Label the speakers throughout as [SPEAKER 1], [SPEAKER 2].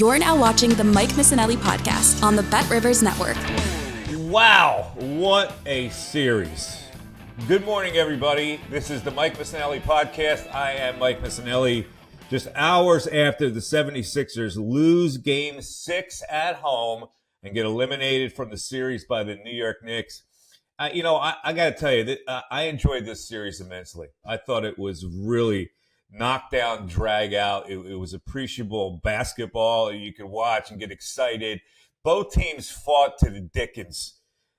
[SPEAKER 1] You're now watching the Mike Missanelli podcast on the BetRivers Network.
[SPEAKER 2] Wow, what a series. Good morning, everybody. This is the Mike Missanelli podcast. I am Mike Missanelli. Just hours after the 76ers lose Game 6 at home and get eliminated from the series by the New York Knicks. I got to tell you, that I enjoyed this series immensely. I thought it was really knockdown, drag out. It was appreciable basketball you could watch and get excited. Both teams fought to the Dickens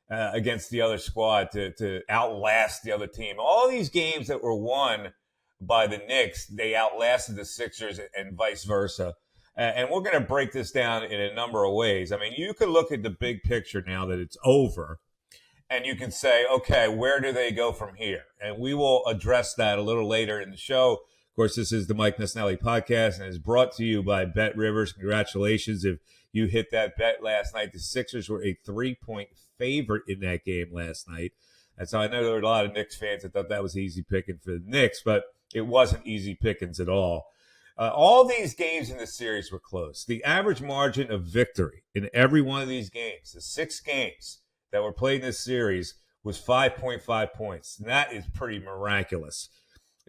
[SPEAKER 2] against the other squad to outlast the other team. All these games that were won by the Knicks, they outlasted the Sixers and vice versa. And we're going to break this down in a number of ways. I mean, you could look at the big picture now that it's over, and you can say, okay, where do they go from here? And we will address that a little later in the show. Of course, this is the Mike Missanelli podcast, and it's brought to you by BetRivers. Congratulations if you hit that bet last night. The Sixers were a 3-point favorite in that game last night. And so I know there were a lot of Knicks fans that thought that was easy picking for the Knicks, but it wasn't easy pickings at all. All these games in the series were close. The average margin of victory in every one of these games, the 6 games that were played in this series, was 5.5 points. And that is pretty miraculous.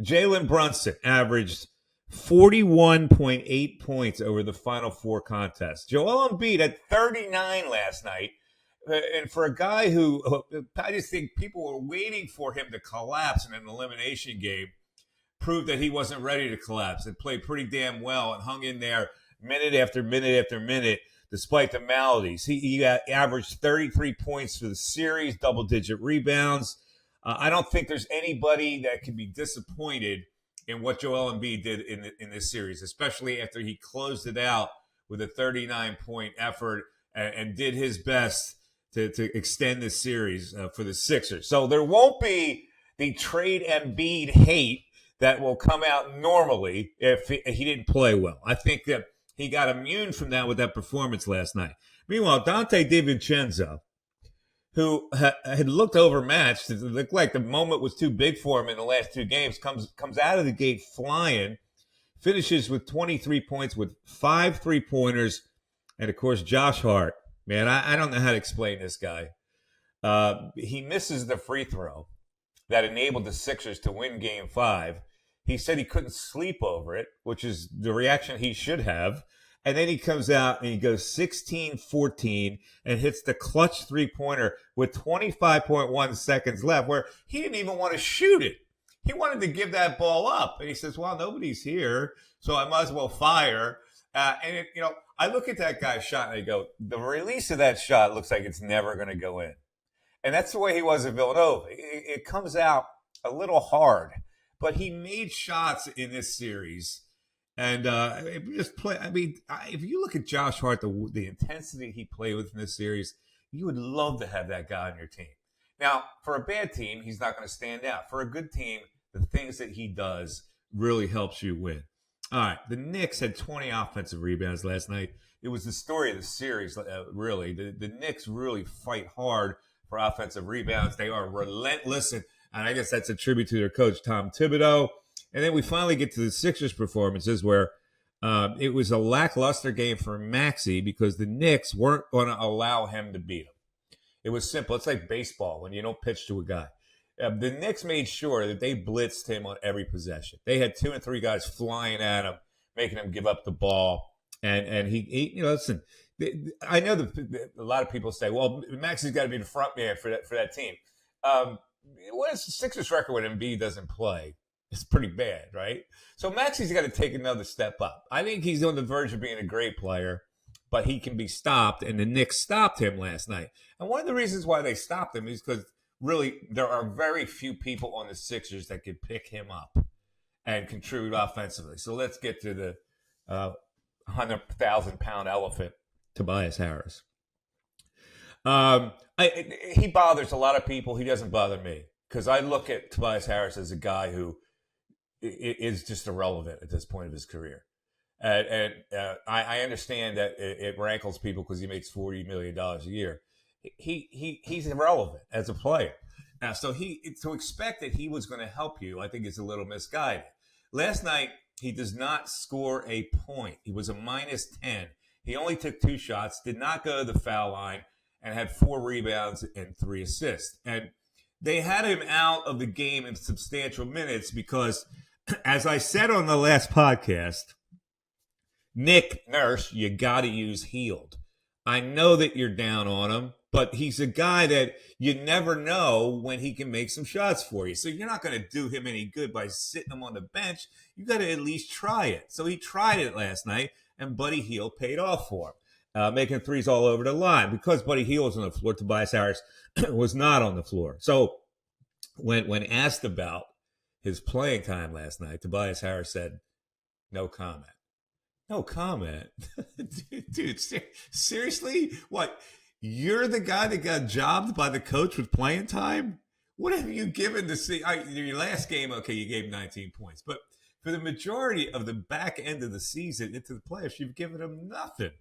[SPEAKER 2] Jalen Brunson averaged 41.8 points over the final 4 contests. Joel Embiid had 39 last night. And for a guy who, I just think people were waiting for him to collapse in an elimination game, proved that he wasn't ready to collapse and played pretty damn well and hung in there minute after minute after minute despite the maladies. He averaged 33 points for the series, double-digit rebounds. I don't think there's anybody that can be disappointed in what Joel Embiid did in this series, especially after he closed it out with a 39-point effort and did his best to extend this series for the Sixers. So there won't be the trade Embiid hate that will come out normally if he didn't play well. I think that he got immune from that with that performance last night. Meanwhile, Dante DiVincenzo, who had looked overmatched, it looked like the moment was too big for him in the last 2 games, comes out of the gate flying, finishes with 23 points with 5 3-pointers, and, of course, Josh Hart. Man, I don't know how to explain this guy. He misses the free throw that enabled the Sixers to win Game 5. He said he couldn't sleep over it, which is the reaction he should have. And then he comes out and he goes 16-14 and hits the clutch 3-pointer with 25.1 seconds left, where he didn't even want to shoot it. He wanted to give that ball up. And he says, well, nobody's here, so I might as well fire. I look at that guy's shot and I go, the release of that shot looks like it's never going to go in. And that's the way he was at Villanova. It comes out a little hard, but he made shots in this series. And if you look at Josh Hart, the intensity he played with in this series, you would love to have that guy on your team. Now, for a bad team, he's not going to stand out. For a good team, the things that he does really helps you win. All right, the Knicks had 20 offensive rebounds last night. It was the story of the series, really. The Knicks really fight hard for offensive rebounds. They are relentless, and I guess that's a tribute to their coach, Tom Thibodeau. And then we finally get to the Sixers performances where it was a lackluster game for Maxey because the Knicks weren't going to allow him to beat him. It was simple. It's like baseball when you don't pitch to a guy. The Knicks made sure that they blitzed him on every possession. They had 2 and 3 guys flying at him, making him give up the ball. And he listen, I know a lot of people say, well, Maxey's got to be the front man for that team. What is the Sixers record when Embiid doesn't play? It's pretty bad, right? So Maxey's got to take another step up. I think he's on the verge of being a great player, but he can be stopped, and the Knicks stopped him last night. And one of the reasons why they stopped him is because really there are very few people on the Sixers that can pick him up and contribute offensively. So let's get to the 100,000-pound elephant, Tobias Harris. He bothers a lot of people. He doesn't bother me because I look at Tobias Harris as a guy who is just irrelevant at this point of his career. And I understand that it rankles people because he makes $40 million a year. He's irrelevant as a player. Now, so to expect that he was going to help you, I think is a little misguided. Last night, he does not score a point. He was a -10. He only took 2 shots, did not go to the foul line, and had 4 rebounds and 3 assists. And they had him out of the game in substantial minutes because, as I said on the last podcast, Nick Nurse, you got to use Heald. I know that you're down on him, but he's a guy that you never know when he can make some shots for you. So you're not going to do him any good by sitting him on the bench. You got to at least try it. So he tried it last night, and Buddy Hield paid off for him, making threes all over the line. Because Buddy Hield was on the floor, Tobias Harris was not on the floor. So when asked about his playing time last night, Tobias Harris said, no comment. No comment. Dude, seriously? What? You're the guy that got jobbed by the coach with playing time? What have you given to see? Your last game, okay, you gave 19 points. But for the majority of the back end of the season into the playoffs, you've given him nothing.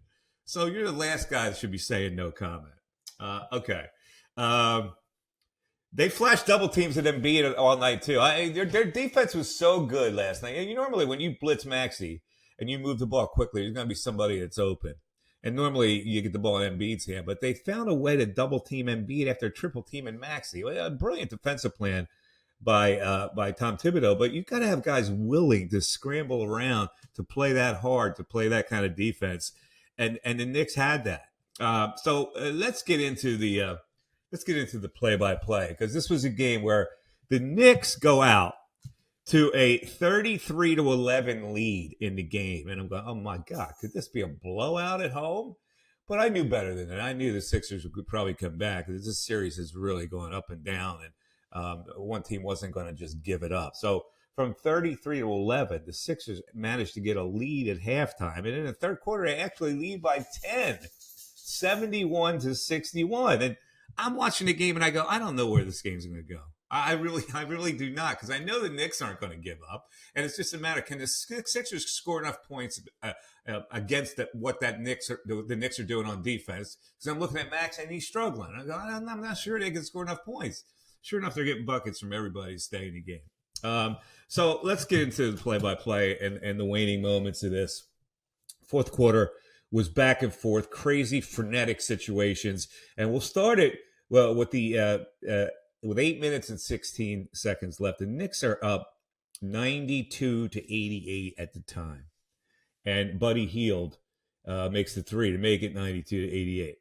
[SPEAKER 2] So you're the last guy that should be saying no comment. Okay. They flashed double teams at Embiid all night, too. Their defense was so good last night. And normally when you blitz Maxey, and you move the ball quickly, there's going to be somebody that's open. And normally you get the ball in Embiid's hand, but they found a way to double team Embiid after triple teaming Maxey. A brilliant defensive plan by Tom Thibodeau, but you've got to have guys willing to scramble around to play that hard, to play that kind of defense. And the Knicks had that. So let's get into the play-by-play, because this was a game where the Knicks go out to a 33-11 lead in the game. And I'm going, oh, my God, could this be a blowout at home? But I knew better than that. I knew the Sixers would probably come back. This series is really going up and down, and one team wasn't going to just give it up. So from 33-11, the Sixers managed to get a lead at halftime. And in the third quarter, they actually lead by 10, 71-61. And I'm watching the game, and I go, I don't know where this game's going to go. I really do not, because I know the Knicks aren't going to give up, and it's just a matter: can the Sixers score enough points against what the Knicks are doing on defense? Because I'm looking at Max and he's struggling. I go, I'm not sure they can score enough points. Sure enough, they're getting buckets from everybody to stay in the game. So let's get into the play-by-play and the waning moments of this. Fourth quarter was back and forth, crazy, frenetic situations, and we'll start it with the. With 8 minutes and 16 seconds left, the Knicks are up 92-88 at the time. And Buddy Hield makes the three to make it 92-88.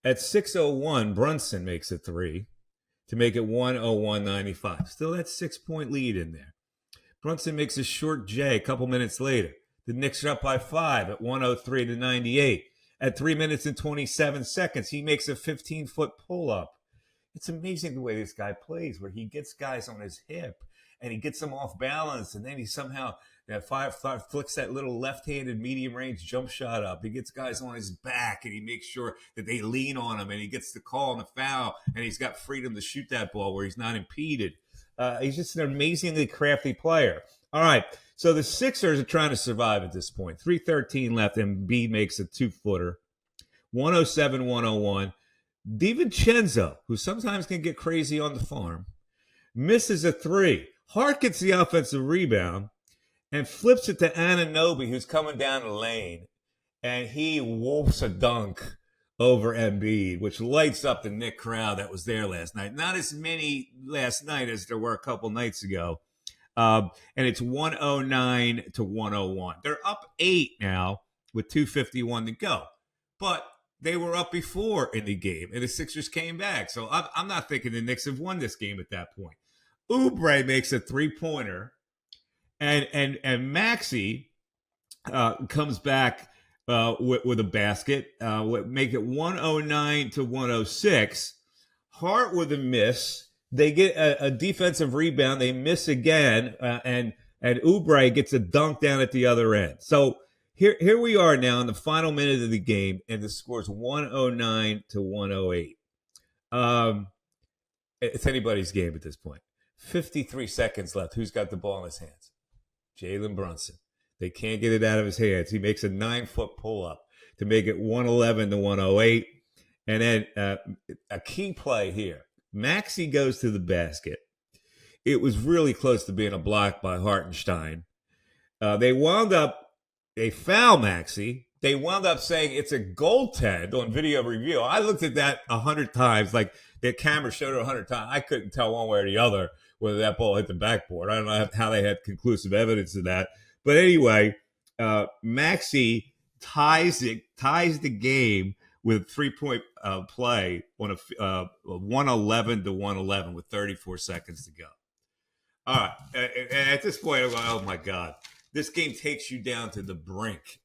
[SPEAKER 2] At 6:01, Brunson makes a three to make it 101-95. Still that 6-point lead in there. Brunson makes a short J a couple minutes later. The Knicks are up by 5 at 103-98. At 3 minutes and 27 seconds, he makes a 15-foot pull-up. It's amazing the way this guy plays, where he gets guys on his hip and he gets them off balance, and then he somehow flicks that little left-handed medium-range jump shot up. He gets guys on his back, and he makes sure that they lean on him, and he gets the call on the foul, and he's got freedom to shoot that ball where he's not impeded. He's just an amazingly crafty player. All right, so the Sixers are trying to survive at this point. 3:13 left, and Embiid makes a two-footer, 107-101. DiVincenzo, who sometimes can get crazy on the farm, misses a three. Hart gets the offensive rebound and flips it to Anunoby, who's coming down the lane, and he wolfs a dunk over Embiid, which lights up the Knick crowd that was there last night. Not as many last night as there were a couple nights ago. And it's 109-101. They're up 8 now with 2:51 to go. But they were up before in the game, and the Sixers came back. So I'm not thinking the Knicks have won this game at that point. Oubre makes a three-pointer, and Maxey comes back with a basket, make it 109-106. Hart with a miss. They get a defensive rebound. They miss again, and Oubre gets a dunk down at the other end. So here we are now in the final minute of the game, and the score is 109-108. It's anybody's game at this point. 53 seconds left. Who's got the ball in his hands? Jalen Brunson. They can't get it out of his hands. He makes a 9-foot pull-up to make it 111-108. And then a key play here. Maxey goes to the basket. It was really close to being a block by Hartenstein. They foul Maxey, They wound up saying it's a goaltend on video review. I looked at that 100 times, like the camera showed it 100 times. I couldn't tell one way or the other whether that ball hit the backboard. I don't know how they had conclusive evidence of that. But anyway, Maxey ties the game with 3-point play on a 111 to 111 with 34 seconds to go. All right. And at this point, I'm going, oh my God. This game takes you down to the brink.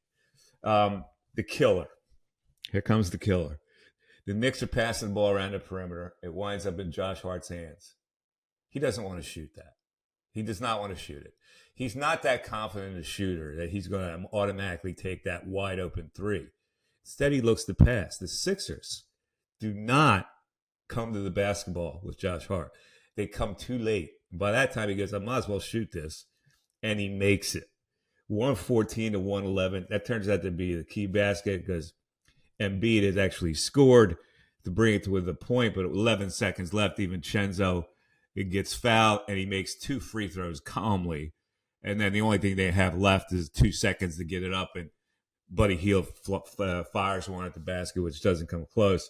[SPEAKER 2] The killer. Here comes the killer. The Knicks are passing the ball around the perimeter. It winds up in Josh Hart's hands. He doesn't want to shoot that. He does not want to shoot it. He's not that confident a shooter that he's going to automatically take that wide open three. Instead, he looks to pass. The Sixers do not come to the basketball with Josh Hart. They come too late. By that time, he goes, I might as well shoot this. And he makes it. 114 to 111. That turns out to be the key basket because Embiid has actually scored to bring it to with a point, but 11 seconds left. Even Chenzo, it gets fouled, and he makes 2 free throws calmly. And then the only thing they have left is 2 seconds to get it up, and Buddy Hield fires one at the basket, which doesn't come close.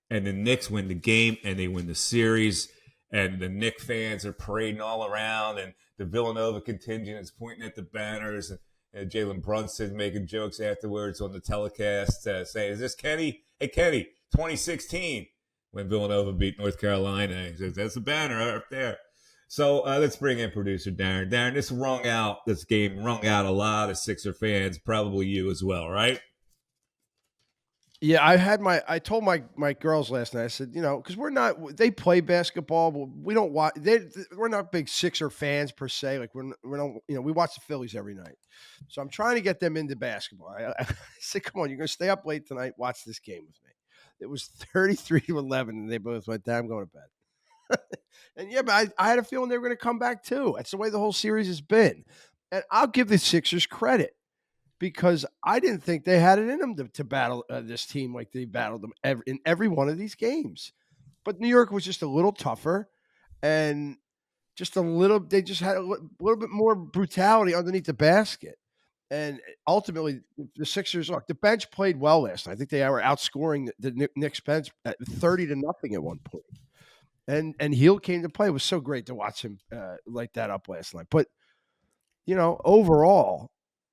[SPEAKER 2] And the Knicks win the game, and they win the series. And the Knicks fans are parading all around, and the Villanova contingent is pointing at the banners, and Jalen Brunson making jokes afterwards on the telecast, saying, "Is this Kenny? Hey, Kenny, 2016 when Villanova beat North Carolina." He says, "That's the banner up there." So let's bring in producer Darren. Darren, this game wrung out a lot of Sixer fans, probably you as well, right?
[SPEAKER 3] Yeah, I told my girls last night, I said, because they play basketball, but we don't watch, we're not big Sixer fans per se. Like we don't, we watch the Phillies every night. So I'm trying to get them into basketball. I said, come on, you're going to stay up late tonight, watch this game with me. It was 33 to 11, and they both went down, I'm going to bed. And yeah, but I had a feeling they were going to come back too. That's the way the whole series has been. And I'll give the Sixers credit, because I didn't think they had it in them to battle this team like they battled them in every one of these games. But New York was just a little tougher, and they just had a little bit more brutality underneath the basket. And ultimately, the Sixers, look, the bench played well last night. I think they were outscoring the Knicks bench at 30 to nothing at one point. And Hield came to play. It was so great to watch him light that up last night. But, overall,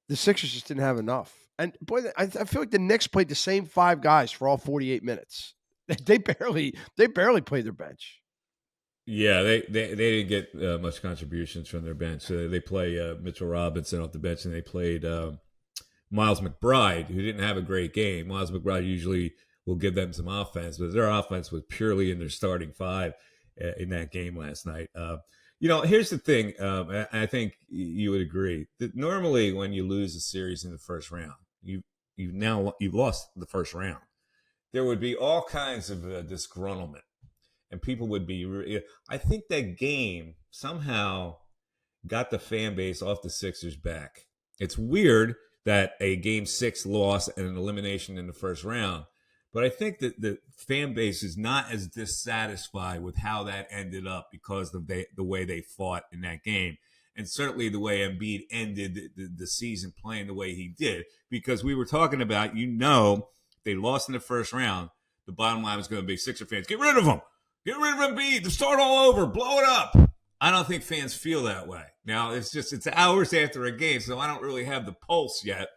[SPEAKER 3] the Sixers just didn't have enough. And boy, I feel like the Knicks played the same 5 guys for all 48 minutes. They barely played their bench.
[SPEAKER 2] Yeah, they didn't get much contributions from their bench. So they play Mitchell Robinson off the bench, and they played Miles McBride, who didn't have a great game. Miles McBride usually will give them some offense, but their offense was purely in their starting 5 in that game last night. Here's the thing. I think you would agree that normally when you lose a series in the first round, you've lost the first round. There would be all kinds of disgruntlement, and people would be. I think that game somehow got the fan base off the Sixers' back. It's weird that a Game 6 loss and an elimination in the first round. But I think that the fan base is not as dissatisfied with how that ended up because of the way they fought in that game. And certainly the way Embiid ended the season playing the way he did. Because we were talking about, they lost in the first round. The bottom line was going to be Sixer fans, get rid of him. Get rid of Embiid. Start all over. Blow it up. I don't think fans feel that way. Now, it's hours after a game, so I don't really have the pulse yet.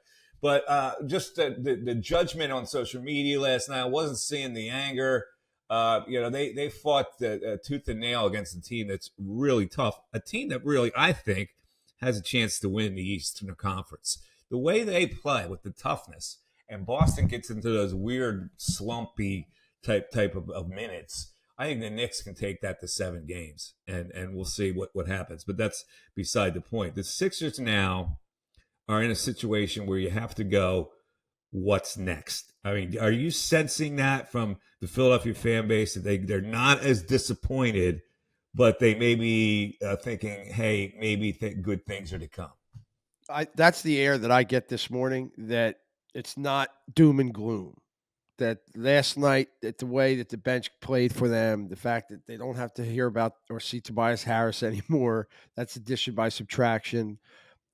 [SPEAKER 2] But just the judgment on social media last night, I wasn't seeing the anger. They fought tooth and nail against a team that's really tough, a team that really, I think, has a chance to win the Eastern Conference. The way they play with the toughness, and Boston gets into those weird, slumpy type of minutes, I think the Knicks can take that to 7 games, and we'll see what happens. But that's beside the point. The Sixers now are in a situation where you have to go, what's next? I mean, are you sensing that from the Philadelphia fan base that they're not as disappointed, but they may be thinking, hey, maybe good things are to come?
[SPEAKER 3] That's the air that I get this morning, that it's not doom and gloom. That last night, that the way that the bench played for them, the fact that they don't have to hear about or see Tobias Harris anymore, that's addition by subtraction.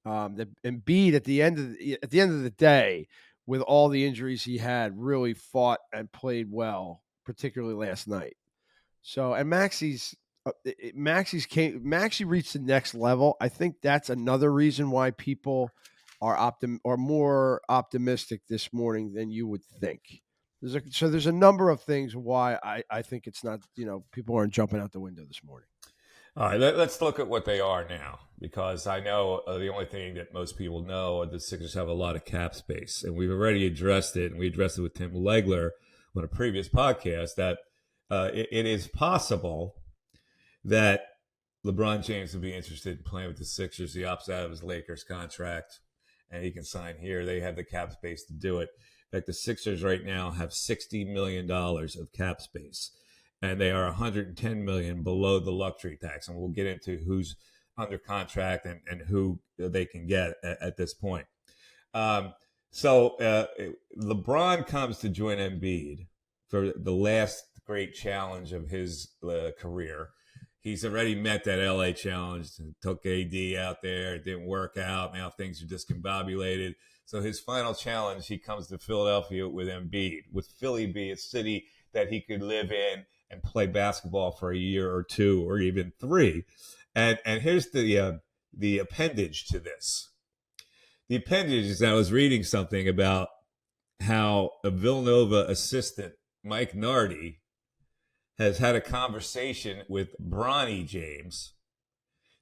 [SPEAKER 3] That Embiid at the end of the day with all the injuries he had, really fought and played well, particularly last night. So, and Maxey reached the next level. I think that's another reason why people are more optimistic this morning than you would think. There's a number of things why I think it's not, people aren't jumping out the window this morning.
[SPEAKER 2] All right, let's look at what they are now, because I know the only thing that most people know are the Sixers have a lot of cap space, and we've already addressed it, and we addressed it with Tim Legler on a previous podcast, that it is possible that LeBron James would be interested in playing with the Sixers. He opts out of his Lakers contract, and he can sign here. They have the cap space to do it. In fact, the Sixers right now have $60 million of cap space, and they are $110 million below the luxury tax. And we'll get into who's under contract and who they can get at this point. So LeBron comes to join Embiid for the last great challenge of his career. He's already met that LA challenge, took AD out there. It didn't work out. Now things are discombobulated. So his final challenge, he comes to Philadelphia with Embiid, with Philly be a city that he could live in and play basketball for a year or two or even three. And here's the appendage to this. The appendage is I was reading something about how a Villanova assistant, Mike Nardi, has had a conversation with Bronny James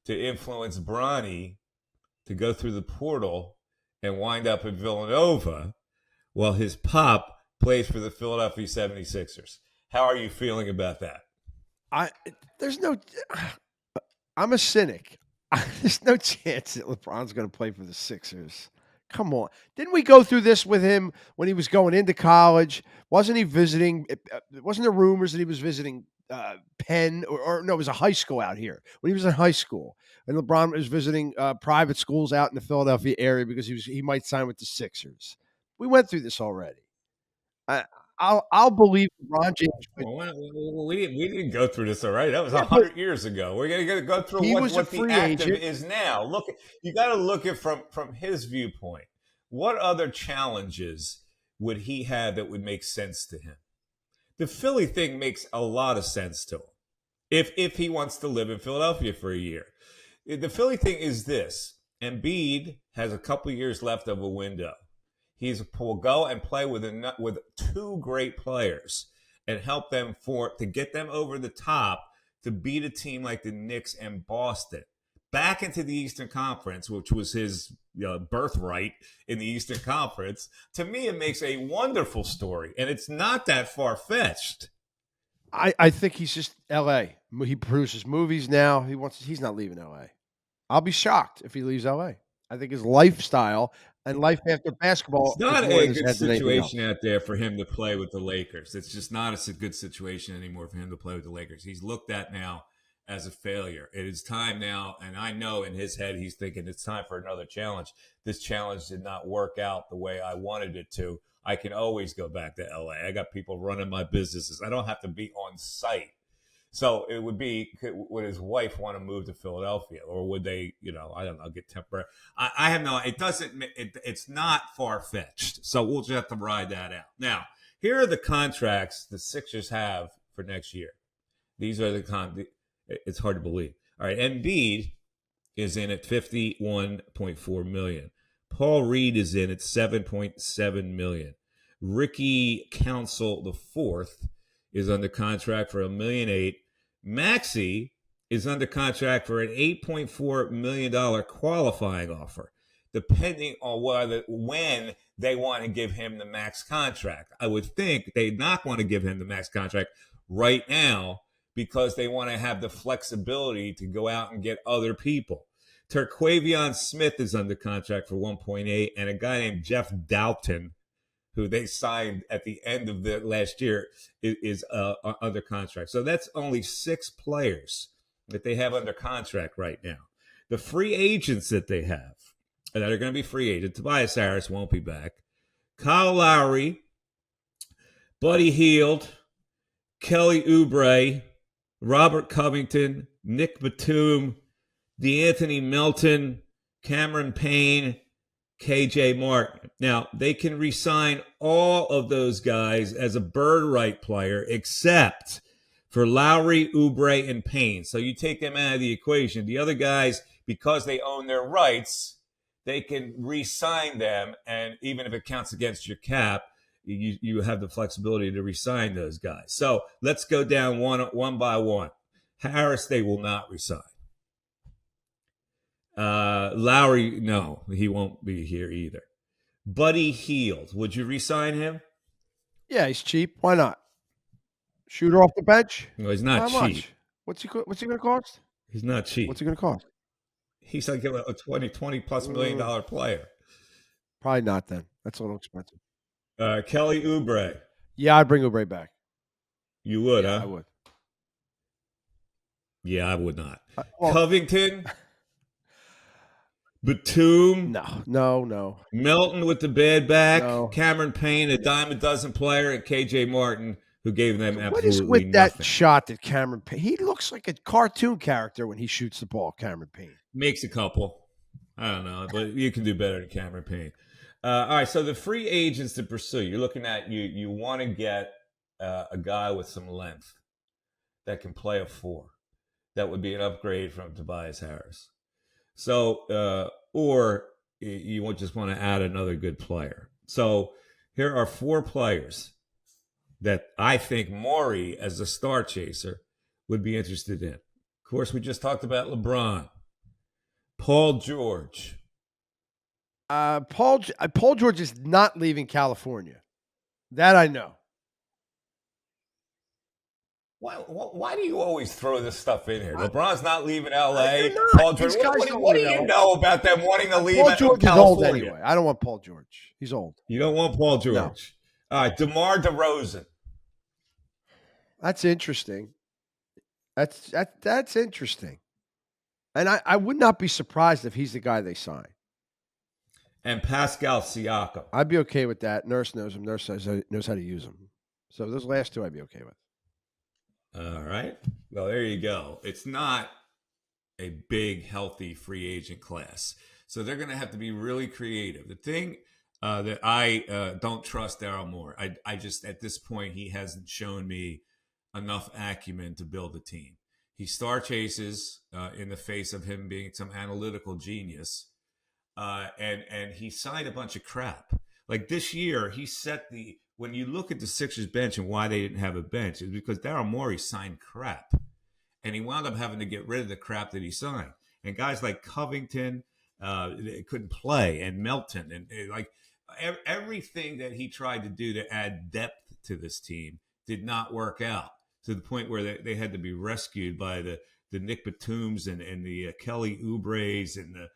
[SPEAKER 2] to influence Bronny to go through the portal and wind up at Villanova while his pop plays for the Philadelphia 76ers. How are you feeling about that?
[SPEAKER 3] I'm a cynic. There's no chance that LeBron's going to play for the Sixers. Come on. Didn't we go through this with him when he was going into college? Wasn't he visiting? Wasn't there rumors that he was visiting Penn or no, it was a high school out here when he was in high school. And LeBron was visiting private schools out in the Philadelphia area because he might sign with the Sixers. We went through this already. I'll believe LeBron James.
[SPEAKER 2] Well, we didn't go through this already. That was 100 years ago. We're going to go through what the active is now. Look, you got to look at from his viewpoint. What other challenges would he have that would make sense to him? The Philly thing makes a lot of sense to him if he wants to live in Philadelphia for a year. The Philly thing is this: Embiid has a couple years left of a window. Will go and play with two great players and help them to get them over the top to beat a team like the Knicks and Boston back into the Eastern Conference, which was his birthright in the Eastern Conference. To me, it makes a wonderful story, and it's not that far-fetched.
[SPEAKER 3] I think he's just L.A. He produces movies now. He's not leaving L.A. I'll be shocked if he leaves L.A. I think his lifestyle and life after basketball.
[SPEAKER 2] It's not a good situation out there for him to play with the Lakers. It's just not a good situation anymore for him to play with the Lakers. He's looked at now as a failure. It is time now, and I know in his head he's thinking it's time for another challenge. This challenge did not work out the way I wanted it to. I can always go back to LA. I got people running my businesses. I don't have to be on site. So it would would his wife want to move to Philadelphia, or would they, I don't know, get temporary? I have no, it's not far-fetched. So we'll just have to ride that out. Now, here are the contracts the Sixers have for next year. These are it's hard to believe. All right, Embiid is in at $51.4 million. Paul Reed is in at $7.7 million. Ricky Council IV is under contract for $1.8 million. Maxey is under contract for an $8.4 million qualifying offer, depending on when they want to give him the max contract. I would think they'd not want to give him the max contract right now because they want to have the flexibility to go out and get other people. Terquavion Smith is under contract for $1.8 million, and a guy named Jeff Dalton, who they signed at the end of the last year, is under contract. So that's only 6 players that they have under contract right now. The free agents that they have that are going to be free agents: Tobias Harris won't be back. Kyle Lowry, Buddy Hield, Kelly Oubre, Robert Covington, Nick Batum, DeAnthony Melton, Cameron Payne, KJ Martin. Now, they can re-sign all of those guys as a bird right player except for Lowry, Oubre, and Payne. So you take them out of the equation. The other guys, because they own their rights, they can re-sign them, and even if it counts against your cap, you have the flexibility to re-sign those guys. So let's go down one by one. Harris, they will not re-sign. Lowry, no, he won't be here either. Buddy Hield, would you re-sign him?
[SPEAKER 3] Yeah, he's cheap. Why not? Shooter off the bench?
[SPEAKER 2] No, he's not
[SPEAKER 3] How
[SPEAKER 2] cheap.
[SPEAKER 3] much? What's he going to cost?
[SPEAKER 2] He's not cheap.
[SPEAKER 3] What's he going to cost?
[SPEAKER 2] He's like a $20 plus million player.
[SPEAKER 3] Probably not then. That's a little expensive.
[SPEAKER 2] Kelly Oubre.
[SPEAKER 3] Yeah, I'd bring Oubre back.
[SPEAKER 2] You would, huh?
[SPEAKER 3] I would.
[SPEAKER 2] Yeah, I would not.
[SPEAKER 3] Well,
[SPEAKER 2] Covington. Batum.
[SPEAKER 3] No.
[SPEAKER 2] Melton with the bad back.
[SPEAKER 3] No.
[SPEAKER 2] Cameron Payne, a dime a dozen player, and KJ Martin, who gave them absolutely
[SPEAKER 3] what is with
[SPEAKER 2] nothing.
[SPEAKER 3] that shot that Cameron Payne? He looks like a cartoon character when he shoots the ball, Cameron Payne.
[SPEAKER 2] Makes a couple. I don't know, but you can do better than Cameron Payne. All right, so the free agents to pursue, you're looking at, you want to get a guy with some length that can play a 4. That would be an upgrade from Tobias Harris. So, or you just want to add another good player. So here are 4 players that I think Morey, as a star chaser, would be interested in. Of course, we just talked about LeBron. Paul George.
[SPEAKER 3] Paul George is not leaving California. That I know.
[SPEAKER 2] Why do you always throw this stuff in here? LeBron's not leaving L.A. Paul George. What do you know about them wanting to leave
[SPEAKER 3] Paul George
[SPEAKER 2] California?
[SPEAKER 3] is old anyway. I don't want Paul George. He's old.
[SPEAKER 2] You don't want Paul George?
[SPEAKER 3] No.
[SPEAKER 2] All right, DeMar DeRozan.
[SPEAKER 3] That's interesting. That's interesting. And I would not be surprised if he's the guy they sign.
[SPEAKER 2] And Pascal Siakam.
[SPEAKER 3] I'd be okay with that. Nurse knows him. Nurse knows how to use him. So those last 2 I'd be okay with.
[SPEAKER 2] All right. Well, there you go. It's not a big, healthy free agent class. So they're going to have to be really creative. The thing that I don't trust Daryl Moore. I just, at this point, he hasn't shown me enough acumen to build a team. He star chases in the face of him being some analytical genius. And he signed a bunch of crap. Like this year, he set when you look at the Sixers bench and why they didn't have a bench, it's because Daryl Morey signed crap. And he wound up having to get rid of the crap that he signed. And guys like Covington they couldn't play, and Melton, and like everything that he tried to do to add depth to this team did not work out, to the point where they had to be rescued by the Nick Batums and the Kelly Oubres and the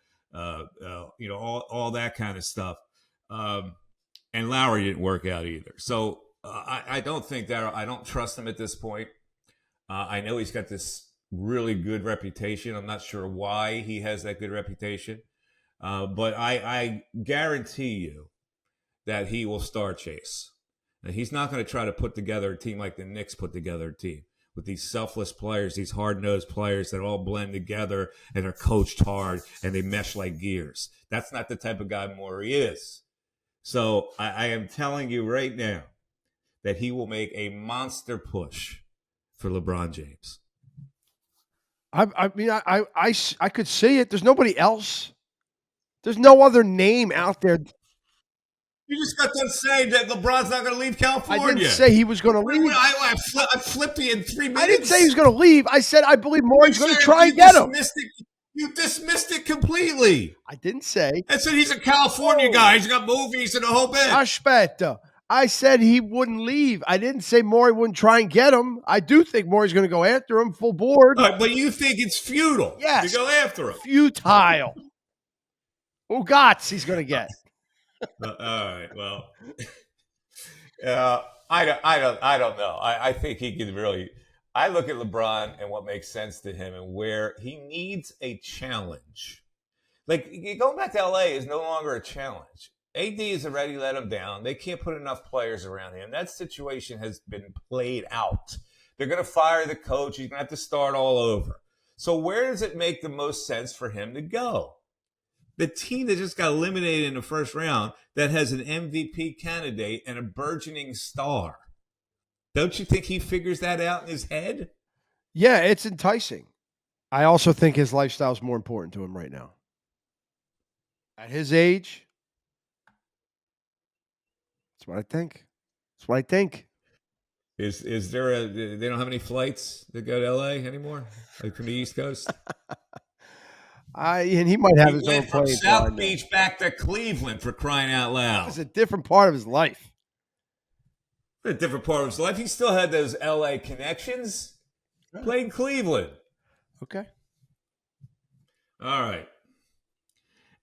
[SPEAKER 2] all that kind of stuff. And Lowry didn't work out either. So I don't think that I don't trust him at this point. I know he's got this really good reputation. I'm not sure why he has that good reputation. But I guarantee you that he will star chase. And he's not going to try to put together a team like the Knicks put together a team with these selfless players, these hard-nosed players that all blend together and are coached hard and they mesh like gears. That's not the type of guy Morey is. So I am telling you right now that he will make a monster push for LeBron James.
[SPEAKER 3] I mean, I could see it. There's nobody else. There's no other name out there.
[SPEAKER 2] You just got done saying that LeBron's not going to leave California.
[SPEAKER 3] I didn't say he was going to leave.
[SPEAKER 2] I flipped you in 3 minutes.
[SPEAKER 3] I didn't say he was going to leave. I said I believe Morey's going to try and get him.
[SPEAKER 2] You dismissed it completely.
[SPEAKER 3] I didn't say.
[SPEAKER 2] I said he's a California guy. He's got movies and a whole bit.
[SPEAKER 3] Aspetta. I said he wouldn't leave. I didn't say Morey wouldn't try and get him. I do think Morey's going to go after him full board.
[SPEAKER 2] But you think it's futile to go after him.
[SPEAKER 3] Futile. Ugats he's going to get.
[SPEAKER 2] All right. Well, I don't know. I think he can really. I look at LeBron and what makes sense to him and where he needs a challenge. Like going back to LA is no longer a challenge. AD has already let him down. They can't put enough players around him. That situation has been played out. They're going to fire the coach. He's going to have to start all over. So where does it make the most sense for him to go? The team that just got eliminated in the first round that has an MVP candidate and a burgeoning star. Don't you think he figures that out in his head?
[SPEAKER 3] Yeah, it's enticing. I also think his lifestyle is more important to him right now. At his age, that's what I think. That's what I think.
[SPEAKER 2] Is there a they don't have any flights that go to LA anymore? Like from the East Coast?
[SPEAKER 3] And he might have
[SPEAKER 2] He
[SPEAKER 3] his own
[SPEAKER 2] went from
[SPEAKER 3] plane flying
[SPEAKER 2] South
[SPEAKER 3] there.
[SPEAKER 2] Beach back to Cleveland for crying out
[SPEAKER 3] That
[SPEAKER 2] loud.
[SPEAKER 3] was a different part of his life.
[SPEAKER 2] A different part of his life. He still had those LA connections. Played in Cleveland.
[SPEAKER 3] Okay.
[SPEAKER 2] All right.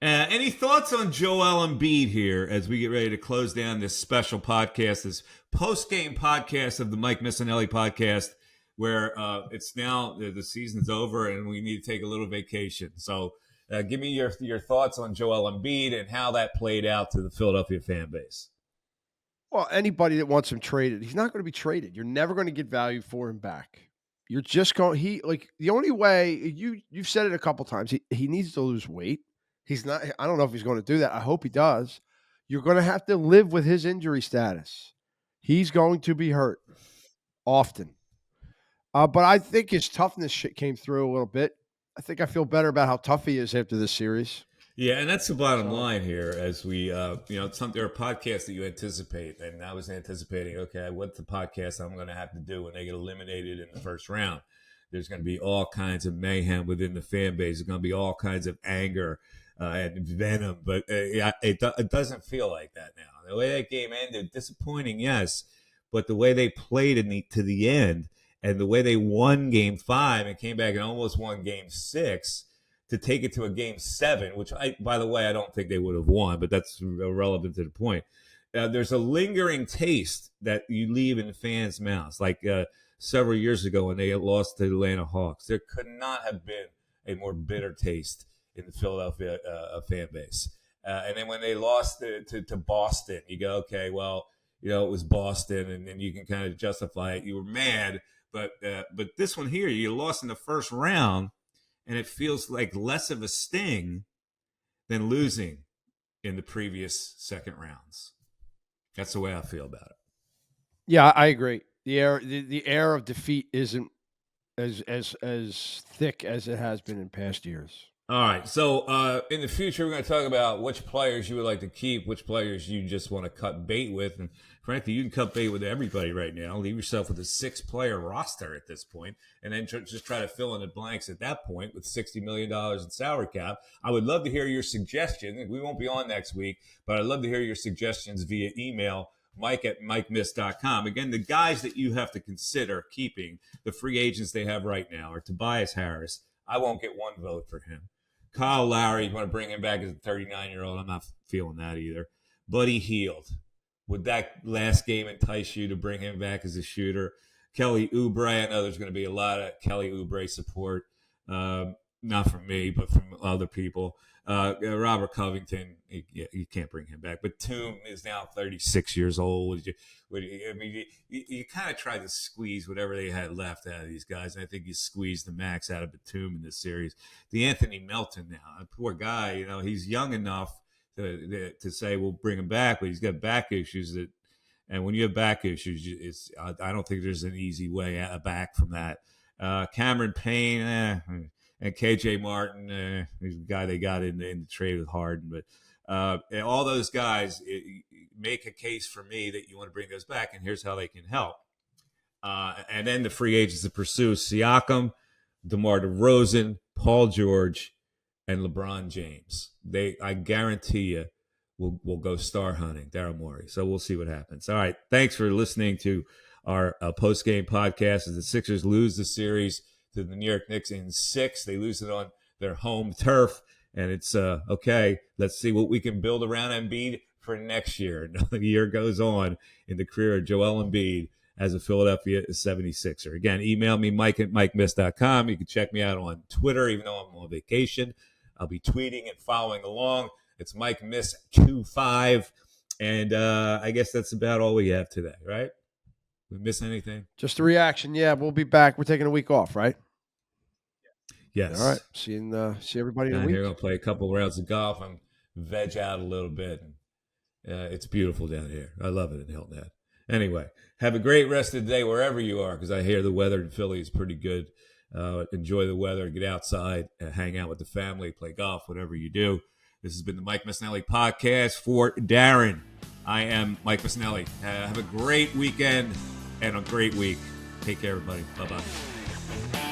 [SPEAKER 2] Any thoughts on Joel Embiid here as we get ready to close down this special podcast, this post-game podcast of the Mike Missanelli podcast, where it's now the season's over and we need to take a little vacation. So give me your thoughts on Joel Embiid and how that played out to the Philadelphia fan base.
[SPEAKER 3] Well, anybody that wants him traded, he's not going to be traded. You're never going to get value for him back. You're just going the only way you've said it a couple times. He needs to lose weight. He's not I don't know if he's going to do that. I hope he does. You're going to have to live with his injury status. He's going to be hurt often. But I think his toughness shit came through a little bit. I think I feel better about how tough he is after this series.
[SPEAKER 2] Yeah, and that's the bottom line here. As we, there are podcasts that you anticipate, and I was anticipating, okay, what's the podcast I'm going to have to do when they get eliminated in the first round? There's going to be all kinds of mayhem within the fan base. There's going to be all kinds of anger and venom, but it doesn't feel like that now. The way that game ended, disappointing, yes, but the way they played to the end, and the way they won Game 5 and came back and almost won Game 6. To take it to a Game 7, which by the way, I don't think they would have won, but that's irrelevant to the point. There's a lingering taste that you leave in fans' mouths, like several years ago when they lost to the Atlanta Hawks. There could not have been a more bitter taste in the Philadelphia fan base. And then when they lost to Boston, you go, okay, well, it was Boston, and you can kind of justify it. You were mad, but this one here, you lost in the first round. And it feels like less of a sting than losing in the previous second rounds. That's the way I feel about it.
[SPEAKER 3] Yeah, I agree. The air of defeat isn't as thick as it has been in past years.
[SPEAKER 2] All right. So in the future, we're going to talk about which players you would like to keep, which players you just want to cut bait with. And frankly, you can cut bait with everybody right now. Leave yourself with a 6-player roster at this point, and then just try to fill in the blanks at that point with $60 million in salary cap. I would love to hear your suggestions. We won't be on next week, but I'd love to hear your suggestions via email, mike@mikemiss.com. Again, the guys that you have to consider keeping, the free agents they have right now, are Tobias Harris. I won't get one vote for him. Kyle Lowry, you want to bring him back as a 39-year-old? I'm not feeling that either. Buddy Hield. Would that last game entice you to bring him back as a shooter? Kelly Oubre. I know there's going to be a lot of Kelly Oubre support. Not from me, but from other people. Robert Covington, you can't bring him back. But Batum is now 36 years old. You kind of tried to squeeze whatever they had left out of these guys. And I think you squeezed the max out of Batum in this series. The Anthony Melton now, poor guy, he's young enough to say we'll bring him back, but he's got back issues and when you have back issues, I don't think there's an easy way back from that. Cameron Payne, and KJ Martin, he's the guy they got in the trade with Harden. But all those guys make a case for me that you want to bring those back, and here's how they can help. And then the free agents to pursue: Siakam, DeMar DeRozan, Paul George, and LeBron James. I guarantee you, will go star hunting, Daryl Morey. So we'll see what happens. All right, thanks for listening to our post-game podcast as the Sixers lose the series to the New York Knicks in 6. They lose it on their home turf, and it's okay. Let's see what we can build around Embiid for next year. Another year goes on in the career of Joel Embiid as a Philadelphia 76er. Again, email me, mike@mikemiss.com. You can check me out on Twitter, even though I'm on vacation. I'll be tweeting and following along. It's MikeMiss25. And I guess that's about all we have today, right? We miss anything?
[SPEAKER 3] Just a reaction. Yeah, we'll be back. We're taking a week off, right?
[SPEAKER 2] Yes.
[SPEAKER 3] All right. See everybody in a
[SPEAKER 2] Down
[SPEAKER 3] week.
[SPEAKER 2] here, I'll play a couple rounds of golf and veg out a little bit. It's beautiful down here. I love it in Hilton Head. Anyway, have a great rest of the day wherever you are, because I hear the weather in Philly is pretty good. Enjoy the weather, get outside, hang out with the family, play golf, whatever you do. This has been the Mike Missanelli podcast for Darren. I am Mike Missanelli. Have a great weekend and a great week. Take care, everybody. Bye-bye.